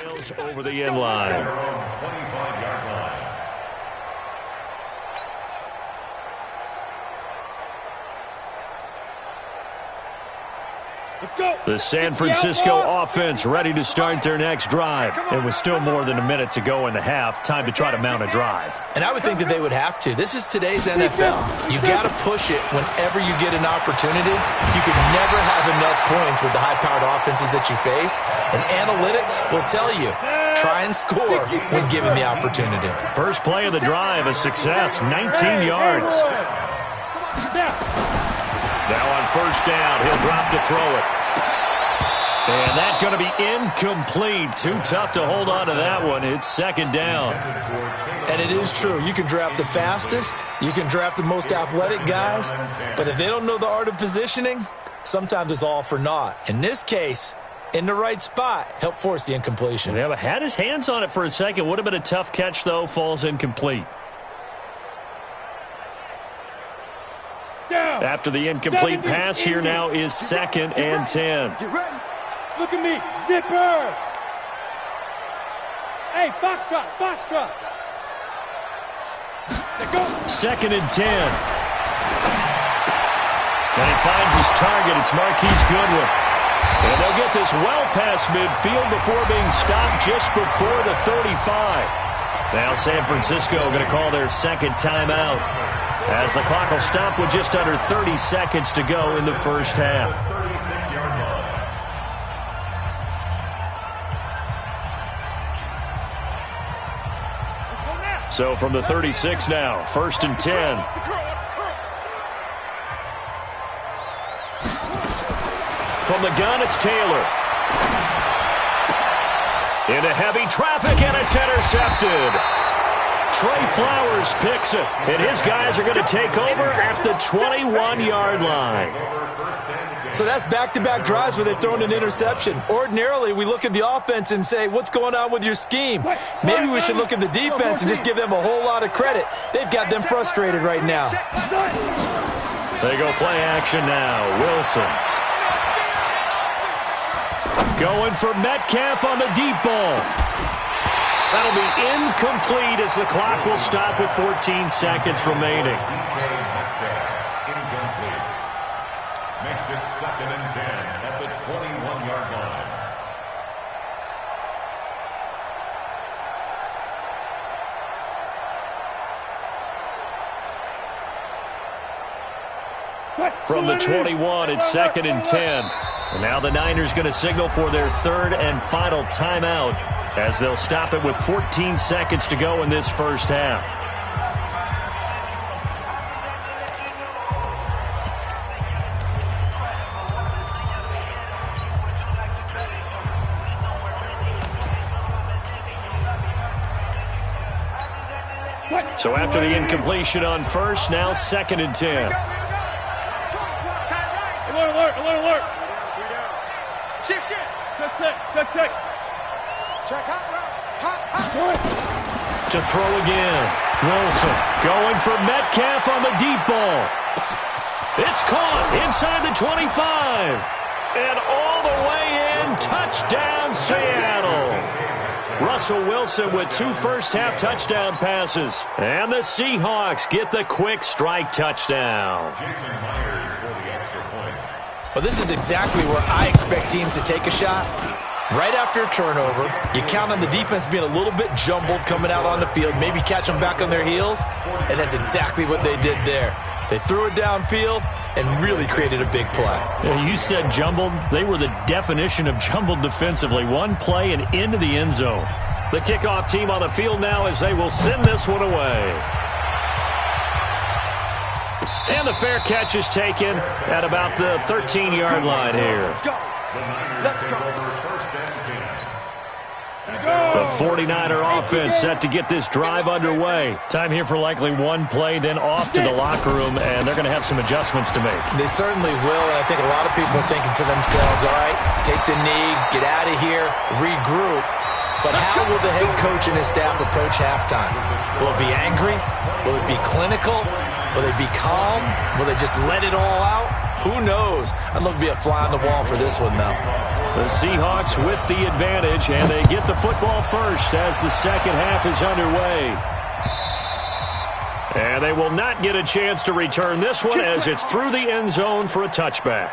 Miles over the end line. 25-yard line. Let's go. The San Francisco offense ready to start their next drive. And with still more than a minute to go in the half, time to try to mount a drive. And I would think that they would have to. This is today's NFL. You got to push it whenever you get an opportunity. You could never have enough points with the high-powered offenses that you face. And analytics will tell you, try and score when given the opportunity. First play of the drive, a success, 19 yards. Now on first down, he'll drop to throw it. And that's going to be incomplete. Too tough to hold on to that one. It's second down. And it is true. You can draft the fastest. You can draft the most athletic guys. But if they don't know the art of positioning, sometimes it's all for naught. In this case, in the right spot, help force the incompletion. Yeah, but had his hands on it for a second. Would have been a tough catch, though. Falls incomplete. After the incomplete pass, here now is 2nd and 10. Get ready. Look at me. Zipper. Hey, Foxtrot. Foxtrot. Go. 2nd and 10. And he finds his target. It's Marquise Goodwin. And they'll get this well past midfield before being stopped just before the 35. Now San Francisco going to call their second timeout, as the clock will stop with just under 30 seconds to go in the first half. 36-yard line. So from the 36 now, 1st and 10. From the gun, it's Taylor. Into heavy traffic, and it's intercepted. Trey Flowers picks it, and his guys are going to take over at the 21-yard line. So that's back-to-back drives where they've thrown an interception. Ordinarily, we look at the offense and say, what's going on with your scheme? Maybe we should look at the defense and just give them a whole lot of credit. They've got them frustrated right now. They go play action now. Wilson. Going for Metcalf on the deep ball. That'll be incomplete as the clock will stop with 14 seconds remaining. Incomplete. Makes it 2nd and 10 at the 21-yard line. From the 21, it's 2nd and 10. And now the Niners going to signal for their third and final timeout, as they'll stop it with 14 seconds to go in this first half. So after the incompletion on first, now 2nd and 10. Alert, alert, alert. Shift. Check. To throw again. Wilson going for Metcalf on the deep ball. It's caught inside the 25. And all the way in. Touchdown, Seattle. Russell Wilson with 2 first-half touchdown passes. And the Seahawks get the quick strike touchdown. Jason Myers for the extra point. Well, this is exactly where I expect teams to take a shot. Right after a turnover, you count on the defense being a little bit jumbled coming out on the field, maybe catch them back on their heels, and that's exactly what they did there. They threw it downfield and really created a big play. You said jumbled. They were the definition of jumbled defensively. One play and into the end zone. The kickoff team on the field now as they will send this one away. And the fair catch is taken at about the 13-yard line here. Let's go. The 49er offense set to get this drive underway. Time here for likely one play, then off to the locker room, and they're going to have some adjustments to make. They certainly will, and I think a lot of people are thinking to themselves, all right, take the knee, get out of here, regroup. But how will the head coach and his staff approach halftime? Will it be angry? Will it be clinical? Will they be calm? Will they just let it all out? Who knows? I'd love to be a fly on the wall for this one, though. The Seahawks with the advantage, and they get the football first as the second half is underway. And they will not get a chance to return this one as it's through the end zone for a touchback.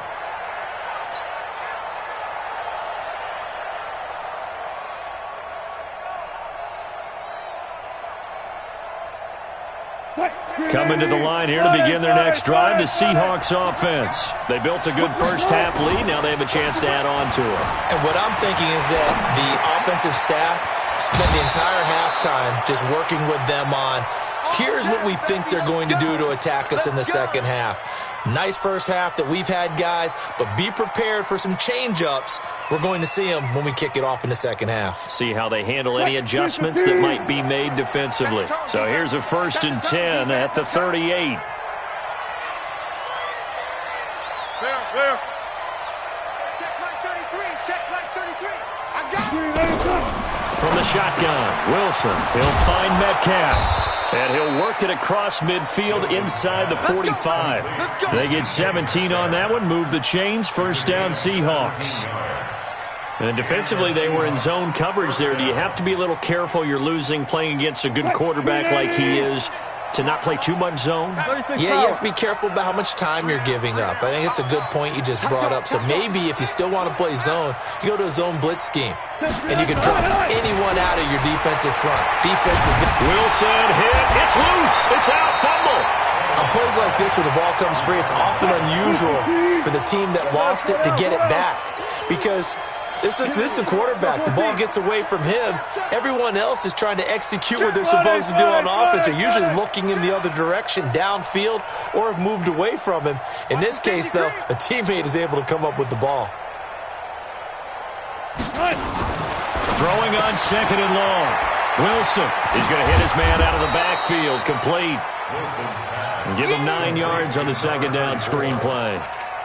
Coming to the line here to begin their next drive, the Seahawks offense. They built a good first half lead. Now they have a chance to add on to it. And what I'm thinking is that the offensive staff spent the entire halftime just working with them on, here's what we think they're going to do to attack us in the second half. Nice first half that we've had, guys, but be prepared for some change-ups. We're going to see them when we kick it off in the second half. See how they handle any adjustments that might be made defensively. So here's a 1st and 10 at the 38. There. Check right 33. Check right 33. I got it. From the shotgun, Wilson. He'll find Metcalf. And he'll work it across midfield inside the 45. They get 17 on that one. Move the chains. First down, Seahawks. And defensively, they were in zone coverage there. Do you have to be a little careful? You're losing playing against a good quarterback like he is to not play too much zone? Yeah, you have to be careful about how much time you're giving up. I think it's a good point you just brought up. So maybe if you still want to play zone, you go to a zone blitz scheme. And you can drop anyone out of your defensive front. Wilson hit. It's loose. It's out. Fumble. On plays like this where the ball comes free, it's often unusual for the team that lost it to get it back. Because this is the quarterback. The ball gets away from him. Everyone else is trying to execute what they're supposed to do on offense. They're usually looking in the other direction, downfield, or have moved away from him. In this case, though, a teammate is able to come up with the ball. Throwing on 2nd and long. Wilson is going to hit his man out of the backfield. Complete. Give him 9 yards on the second down screen play.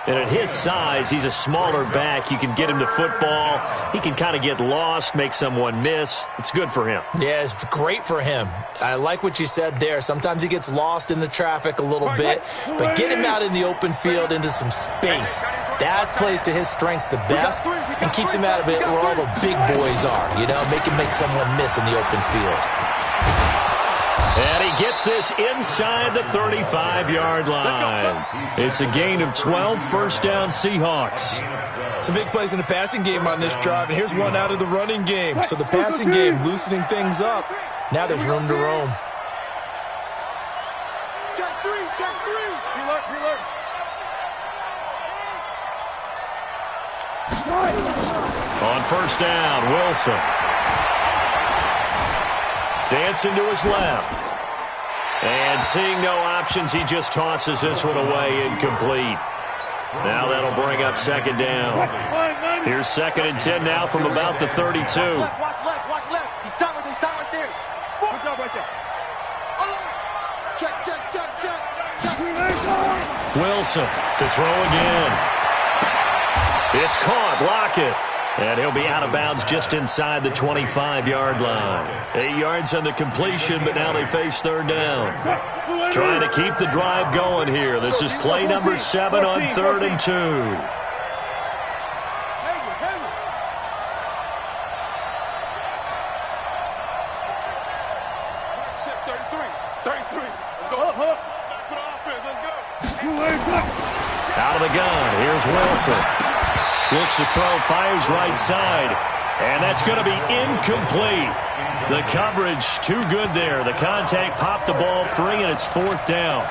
And at his size, he's a smaller back. You can get him to football. He can kind of get lost, make someone miss. It's good for him. Yeah, it's great for him. I like what you said there. Sometimes he gets lost in the traffic a little bit, but get him out in the open field into some space. That plays to his strengths the best and keeps him out of it where all the big boys are, you know, make him make someone miss in the open field. And he gets this inside the 35-yard line. It's a gain of 12, first down Seahawks. Some big plays in the passing game on this drive, and here's one out of the running game. So the passing game loosening things up. Now there's room to roam. Check 3. Preload. On first down, Wilson. Dancing to his left. And seeing no options, he just tosses this one away, incomplete. Now that'll bring up 2nd down. Here's 2nd and 10 now from about the 32. Watch left. He's tight right there. Good job right there. Check. Wilson to throw again. It's caught. Block it. And he'll be out of bounds just inside the 25-yard line. 8 yards on the completion, but now they face 3rd down. Trying to keep the drive going here. This is play number 7 on 3rd and 2. Out of the gun. Here's Wilson. Looks to throw, fires right side. And that's going to be incomplete. The coverage too good there. The contact popped the ball free, and it's 4th down.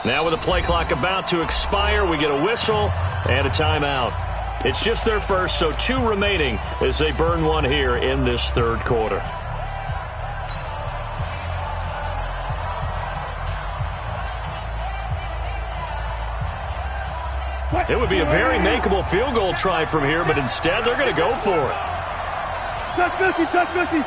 Now with the play clock about to expire, we get a whistle and a timeout. It's just their first, so 2 remaining as they burn one here in this 3rd quarter. It would be a very makeable field goal try from here, but instead they're going to go for it. Touch 50.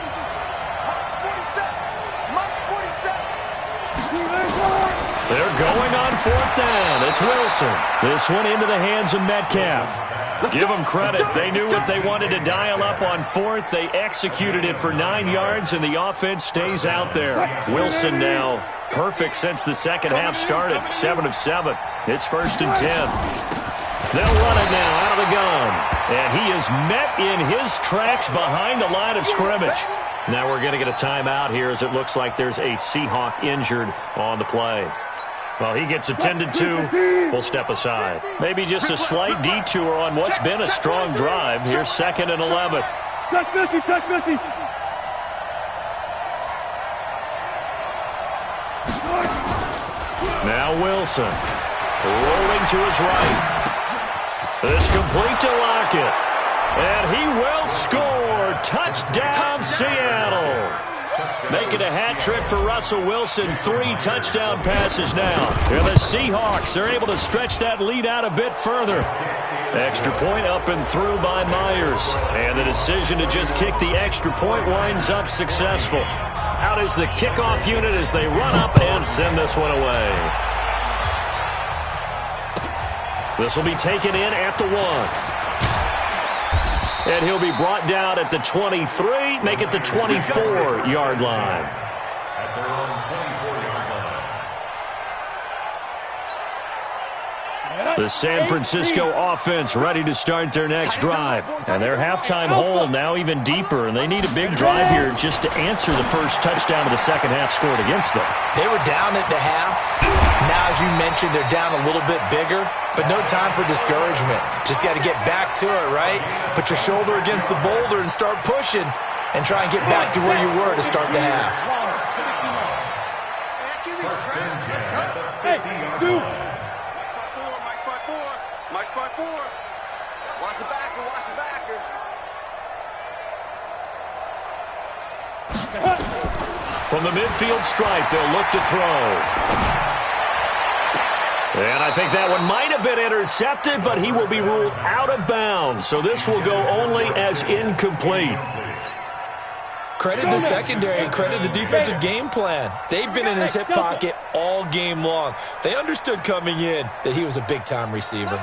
They're going on 4th down. It's Wilson. This one into the hands of Metcalf. Give them credit. They knew what they wanted to dial up on 4th. They executed it for 9 yards, and the offense stays out there. Wilson now perfect since the second half started. 7 of 7. It's 1st and 10. They'll run it now out of the gun. And he is met in his tracks behind the line of scrimmage. Now we're going to get a timeout here as it looks like there's a Seahawk injured on the play. Well, he gets attended to. We'll step aside. Maybe just a slight detour on what's been a strong drive. Here's 2nd and 11. Touch 50, touch 50. Now Wilson rolling to his right. This complete to Lockett. And he will score. Touchdown, Seattle. Making a hat trick for Russell Wilson. 3 touchdown passes now. And the Seahawks are able to stretch that lead out a bit further. Extra point up and through by Myers. And the decision to just kick the extra point winds up successful. Out is the kickoff unit as they run up and send this one away. This will be taken in at the 1. And he'll be brought down at the 23, make it the 24-yard line. At their own 24-yard line. The San Francisco offense ready to start their next drive. And their halftime hole now even deeper, and they need a big drive here just to answer the first touchdown of the second half scored against them. They were down at the half. Now, as you mentioned, they're down a little bit bigger, but no time for discouragement. Just got to get back to it, right? Put your shoulder against the boulder and start pushing and try and get back to where you were to start the half. Hey, shoot. Mike 4. Watch the backer, watch the backer. From the midfield stripe, they'll look to throw. And I think that one might have been intercepted, but he will be ruled out of bounds. So this will go only as incomplete. Credit the secondary and credit the defensive game plan. They've been in his hip pocket all game long. They understood coming in that he was a big-time receiver.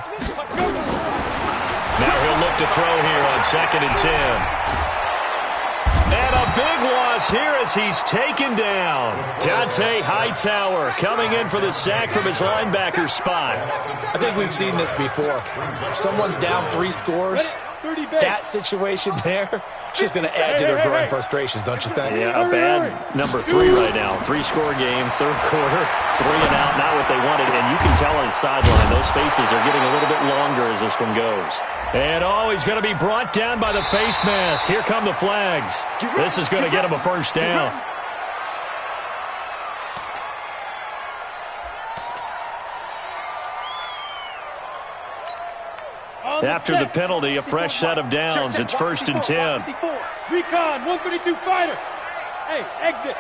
Now he'll look to throw here on 2nd and 10. And a big loss here as he's taken down. Dante Hightower coming in for the sack from his linebacker spot. I think we've seen this before. Someone's down 3 scores. That situation there, it's just going to add to their growing frustrations, don't you think? Yeah, a bad number 3 right now. 3-score game, 3rd quarter, 3 and out, not what they wanted. And you can tell on the sideline, those faces are getting a little bit longer as this one goes. And he's going to be brought down by the face mask. Here come the flags. This is going to get him a first down. After the penalty, a fresh set of downs. It's 1st and 10. Recon, 132 fighter. Hey, exit.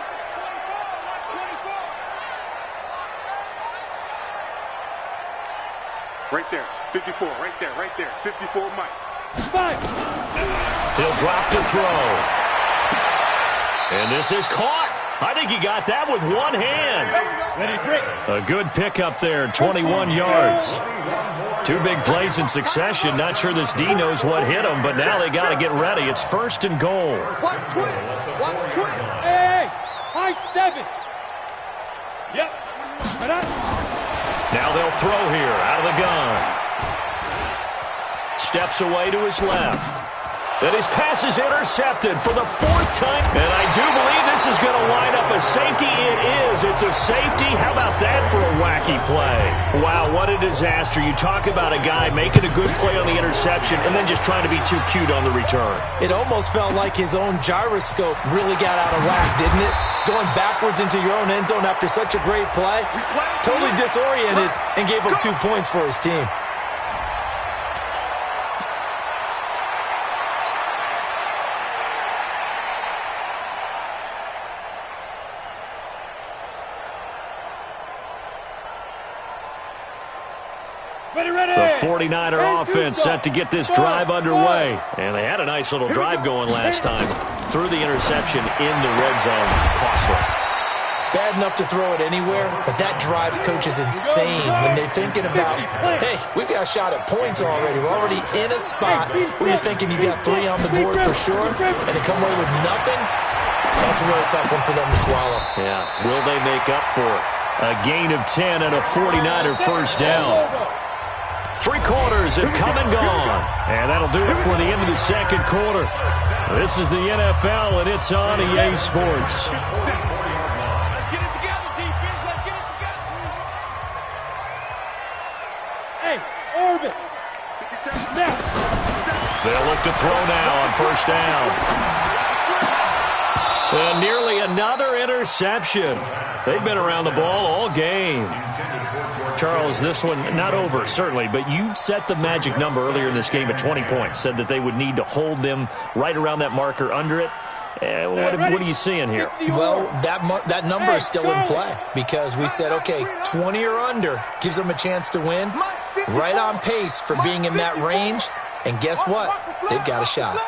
Right there, 54, right there. 54, Mike. 5. He'll drop to throw. And this is caught. I think he got that with one hand. Ready, break. A good pickup there, 21 yards. 2 big plays in succession. Not sure this D knows what hit him, but now they got to get ready. It's 1st and goal. Watch twist. Hey, high 7. Yep. Right up. Now they'll throw here out of the gun. Steps away to his left. And his pass is intercepted for the 4th time. And I do believe this is going to line up a safety. It is. It's a safety. How about that for a wacky play? Wow, what a disaster. You talk about a guy making a good play on the interception and then just trying to be too cute on the return. It almost felt like his own gyroscope really got out of whack, didn't it? Going backwards into your own end zone after such a great play. Totally disoriented and gave up 2 points for his team. The 49er offense set to get this drive underway. And they had a nice little drive going last time. Threw the interception in the red zone. Costly. bad enough to throw it anywhere, but that drives coaches insane when they're thinking about, hey, we've got a shot at points already. We're already in a spot where you're thinking you got 3 on the board for sure, and to come away with nothing, that's a really tough one for them to swallow. Yeah, will they make up for it? A gain of 10 and a 49er first down. 3 quarters have come and gone. And that'll do it for the end of the second quarter. This is the NFL, and it's on EA Sports. Let's get it together, defense. Let's get it together. Hey, Orbit. They'll look to throw now on first down. And nearly another interception. They've been around the ball all game. Charles, this one not over, certainly, but you set the magic number earlier in this game at 20 points, said that they would need to hold them right around that marker under it. What are you seeing here? Well, that number is still in play because we said, okay, 20 or under gives them a chance to win. Right on pace for being in that range. And guess what? They've got a shot.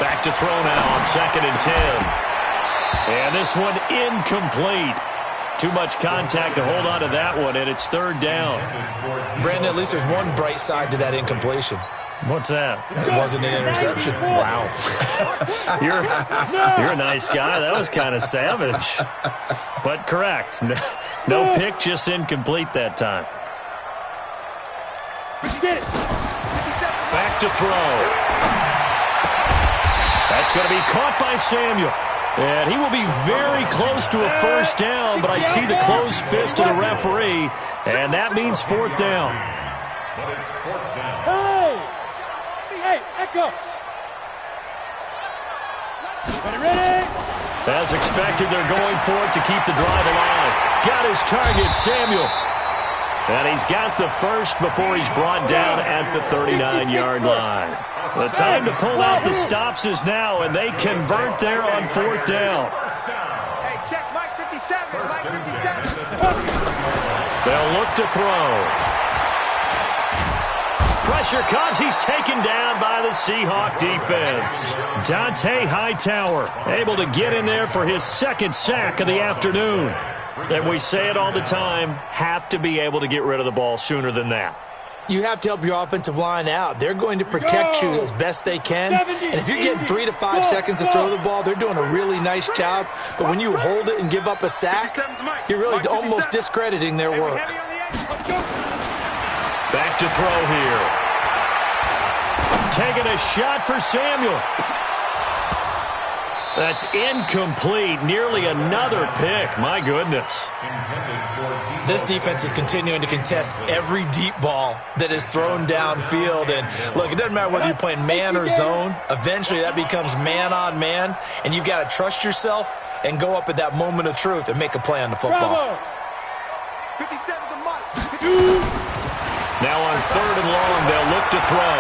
Back to throw now on 2nd and 10. And this one incomplete. Too much contact to hold on to that one, and it's 3rd down. Brandon, at least there's one bright side to that incompletion. What's that? It wasn't an interception. Wow. You're a nice guy. That was kind of savage. But correct. No pick, just incomplete that time. Back to throw. That's going to be caught by Samuel. And he will be very close to a first down, but I see the closed fist of the referee, and that means 4th down. But it's 4th down. Hey, Echo. Ready? As expected, they're going for it to keep the drive alive. Got his target, Samuel. And he's got the first before he's brought down at the 39-yard line. The time to pull out the stops is now, and they convert there on 4th down. Hey, check Mike 57. Mike 57. They'll look to throw. Pressure comes. He's taken down by the Seahawk defense. Dante Hightower able to get in there for his 2nd sack of the afternoon. And we say it all the time, have to be able to get rid of the ball sooner than that. You have to help your offensive line out. They're going to protect you as best they can. And if you're getting 3 to 5 seconds to throw the ball, they're doing a really nice job. But when you hold it and give up a sack, you're really almost discrediting their work. Back to throw here. Taking a shot for Samuel. That's incomplete. Nearly another pick. My goodness. This defense is continuing to contest every deep ball that is thrown downfield. And, look, it doesn't matter whether you're playing man or zone. Eventually that becomes man on man. And you've got to trust yourself and go up at that moment of truth and make a play on the football. 57 to Mike. Now on 3rd and long, they'll look to throw.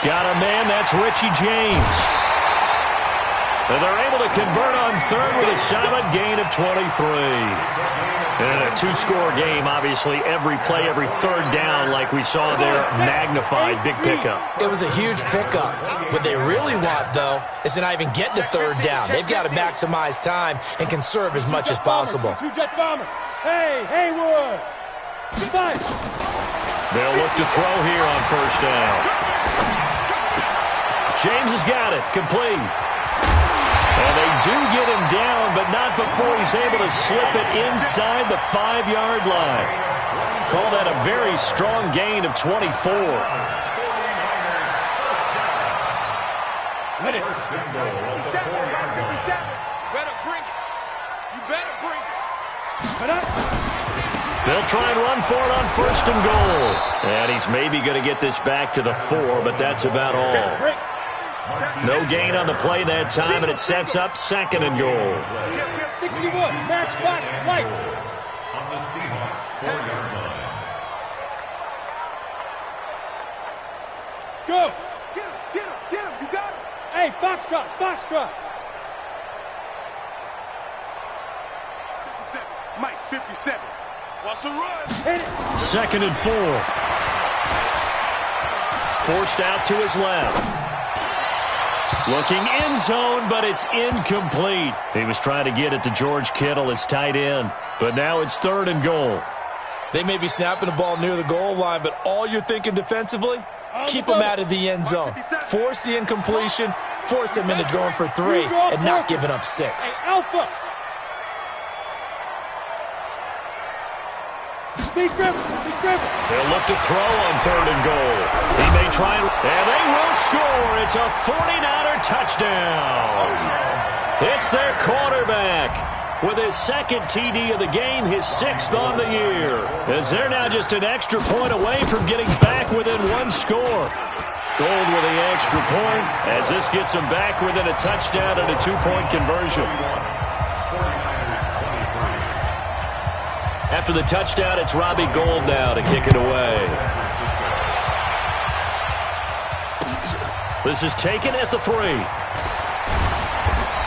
Got a man. That's Richie James. And they're able to convert on 3rd with a solid gain of 23. And a 2-score game, obviously, every play, every 3rd down, like we saw there, magnified, big pickup. It was a huge pickup. What they really want, though, is to not even get to 3rd down. They've got to maximize time and conserve as much as possible. Hey, Haywood. Goodbye. They'll look to throw here on 1st down. James has got it, complete. And they do get him down, but not before he's able to slip it inside the 5-yard line. Call that a very strong gain of 24. Let it. 57. Better bring it. You better bring it. They'll try and run for it on 1st and goal. And he's maybe going to get this back to the 4, but that's about all. No gain on the play that time, and it sets up 2nd and goal. 61, matchbox light. On the Seahawks 4-yard line. Go. Get him, you got him. Hey, foxtrot. 57, Mike, 57. Watch the run. 2nd and 4. Forced out to his left. Looking end zone, but it's incomplete. He was trying to get it to George Kittle, his tight end. But now it's 3rd and goal. They may be snapping the ball near the goal line, but all you're thinking defensively, keep them out of the end zone. Force the incompletion, force them into going for 3, and not giving up 6. Alpha. They'll look to throw on 3rd and goal. He may try and they will score. It's a 49er touchdown. It's their quarterback with his 2nd TD of the game, his 6th on the year. As they're now just an extra point away from getting back within 1 score. Gold with the extra point as this gets them back within a touchdown and a 2-point conversion. After the touchdown, it's Robbie Gould now to kick it away. This is taken at the 3.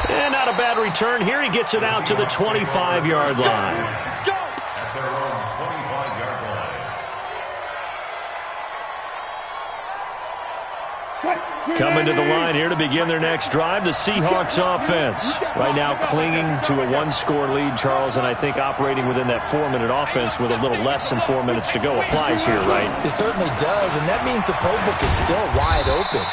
And not a bad return here. He gets it out to the 25-yard line. At their own 25-yard line. Coming to the line here to begin their next drive, the Seahawks offense. Right now clinging to a 1-score lead, Charles, and I think operating within that 4-minute offense with a little less than 4 minutes to go applies here, right? It certainly does, and that means the playbook is still wide open.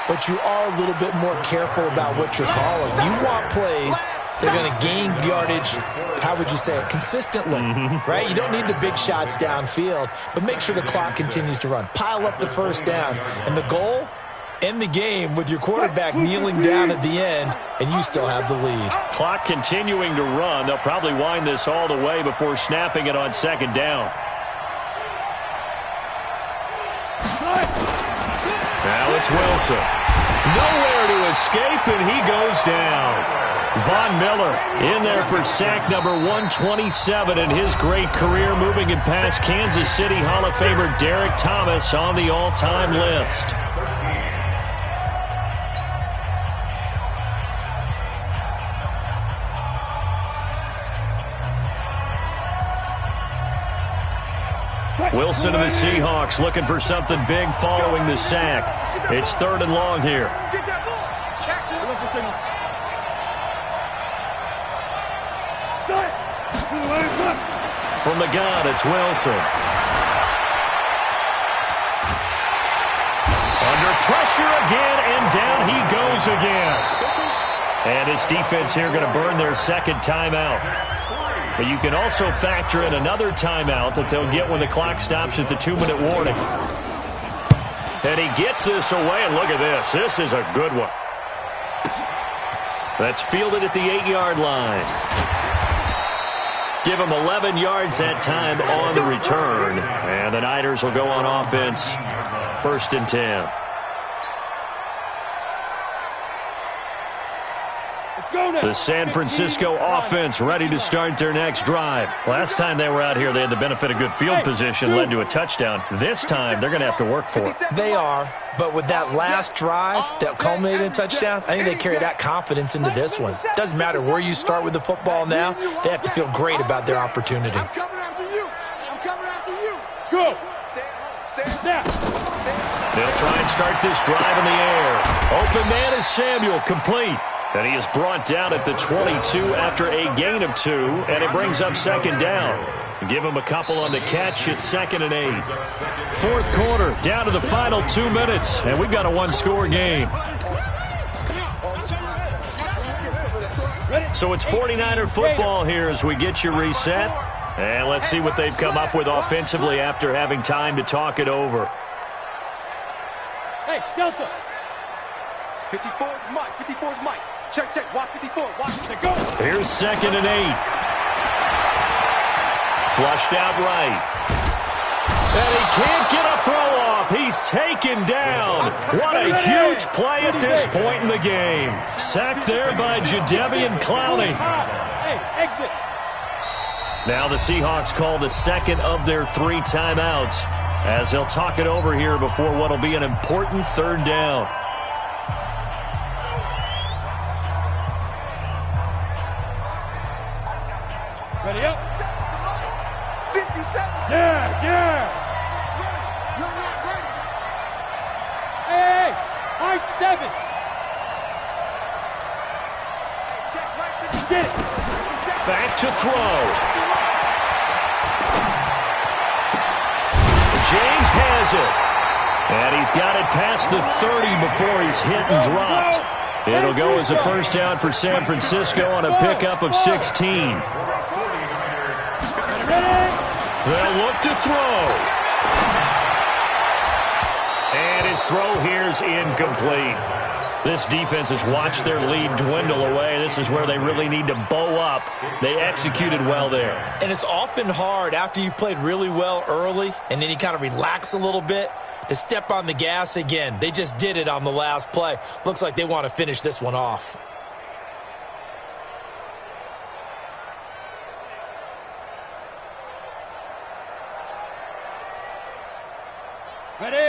But you are a little bit more careful about what you're calling. You want plays that are going to gain yardage, how would you say it, consistently, right? You don't need the big shots downfield, but make sure the clock continues to run. Pile up the first downs. And the goal, end the game with your quarterback kneeling down at the end, and you still have the lead. Clock continuing to run. They'll probably wind this all the way before snapping it on 2nd down. Now it's Wilson. Nowhere to escape, and he goes down. Von Miller in there for sack number 127 in his great career, moving it past Kansas City Hall of Famer Derek Thomas on the all-time list. Wilson and the Seahawks looking for something big following the sack. It's 3rd and long here. From the gun, it's Wilson. Under pressure again, and down he goes again. And his defense here going to burn their 2nd timeout. But you can also factor in another timeout that they'll get when the clock stops at the 2-minute warning. And he gets this away, and look at this. This is a good one. That's fielded at the 8-yard line. Give him 11 yards that time on the return. And the Niners will go on offense, 1st and 10. The San Francisco offense ready to start their next drive. Last time they were out here, they had the benefit of good field position, led to a touchdown. This time, they're going to have to work for it. They are, but with that last drive that culminated in a touchdown, I think they carry that confidence into this one. Doesn't matter where you start with the football now, they have to feel great about their opportunity. I'm coming after you. I'm coming after you. Go. Stand. They'll try and start this drive in the air. Open man is Samuel, complete. And he is brought down at the 22 after a gain of 2, and it brings up 2nd down. Give him a couple on the catch. It's 2nd and 8. 4th quarter, down to the final 2 minutes, and we've got a 1-score game. So it's 49er football here as we get you reset. And let's see what they've come up with offensively after having time to talk it over. Hey, Delta. 54's Mike. 54's Mike. Check. Watch 54. Watch it. Go. Here's 2nd and 8. Flushed out right. And he can't get a throw off. He's taken down. What a huge play at this point in the game. Sacked there by Jadeveon Clowney. Hey, exit. Now the Seahawks call the 2nd of their 3 timeouts as they'll talk it over here before what will be an important 3rd down. Ready up. 57. Yeah. You're not ready. Hey, I 7. throws it. And he's got it past the 30 before he's hit and dropped. It'll go as a first down for San Francisco on a pickup of 16. They'll look to throw. And his throw here's incomplete. This defense has watched their lead dwindle away. This is where they really need to bow up. They executed well there. And it's often hard after you've played really well early and then you kind of relax a little bit to step on the gas again. They just did it on the last play. Looks like they want to finish this one off.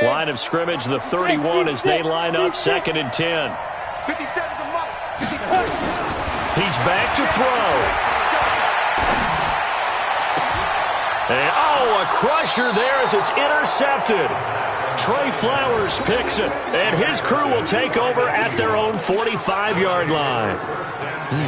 Line of scrimmage, the 31 as they line up, 2nd and 10. 57 to Mike. He's back to throw. And, a crusher there as it's intercepted. Trey Flowers picks it, and his crew will take over at their own 45-yard line.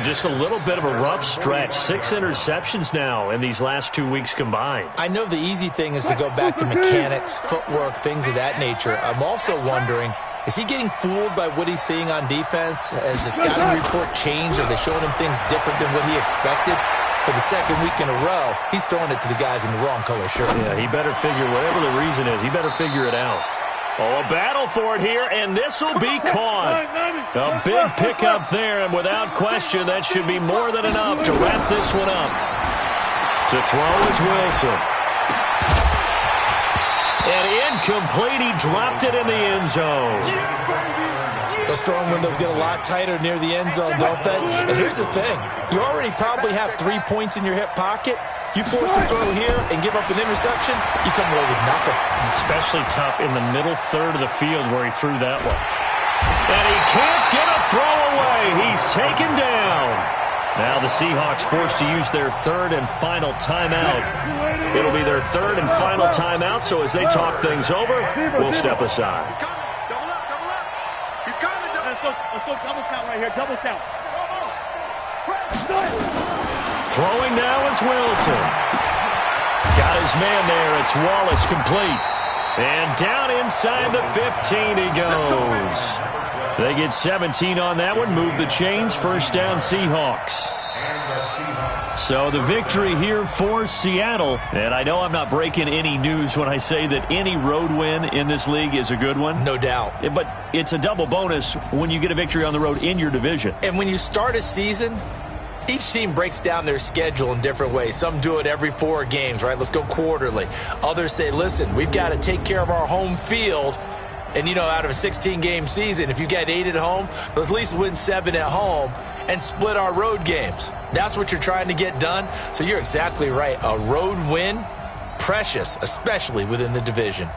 Just a little bit of a rough stretch. 6 interceptions now in these last 2 weeks combined. I know the easy thing is to go back to mechanics, footwork, things of that nature. I'm also wondering, is he getting fooled by what he's seeing on defense? Has the scouting report changed? Are they showing him things different than what he expected? For the second week in a row, he's throwing it to the guys in the wrong color shirts. Yeah, he better figure, whatever the reason is, he better figure it out. A battle for it here, and this will be caught. A big pickup there, and without question, that should be more than enough to wrap this one up. To throw is Wilson. And incomplete, he dropped it in the end zone. Those throwing windows get a lot tighter near the end zone, don't they? And here's the thing. You already probably have 3 points in your hip pocket. You force a throw here and give up an interception, you come away with nothing. Especially tough in the middle third of the field where he threw that one. And he can't get a throw away. He's taken down. Now the Seahawks forced to use their 3rd and final timeout. It'll be their 3rd and final timeout, so as they talk things over, we'll step aside. Let's go double count right here. Double count. Throwing now is Wilson. Got his man there. It's Wallace complete. And down inside the 15 he goes. They get 17 on that one. Move the chains. First down Seahawks. So the victory here for Seattle. And I know I'm not breaking any news when I say that any road win in this league is a good one. No doubt. But it's a double bonus when you get a victory on the road in your division. And when you start a season, each team breaks down their schedule in different ways. Some do it every 4 games, right? Let's go quarterly. Others say, listen, we've got to take care of our home field. And, out of a 16-game season, if you get 8 at home, let's at least win 7 at home and split our road games. That's what you're trying to get done. So you're exactly right. A road win, precious, especially within the division.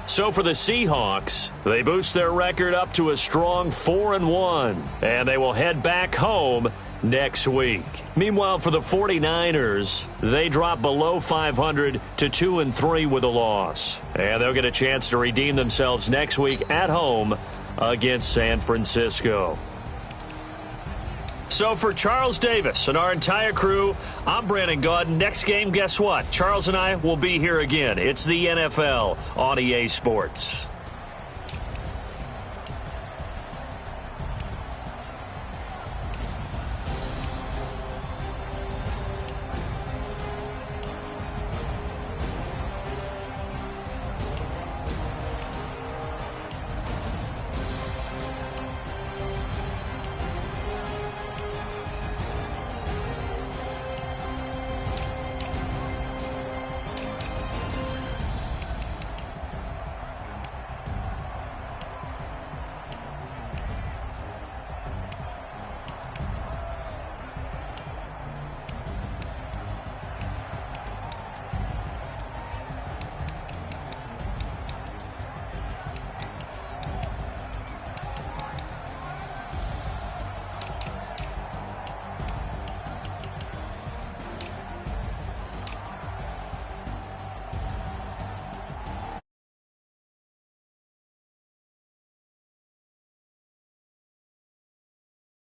So for the Seahawks, they boost their record up to a strong 4-1, and they will head back home next week. Meanwhile, for the 49ers, they drop below 500 to 2-3 with a loss. And they'll get a chance to redeem themselves next week at home against San Francisco. So for Charles Davis and our entire crew, I'm Brandon Gaudin. Next game, guess what? Charles and I will be here again. It's the NFL on EA Sports.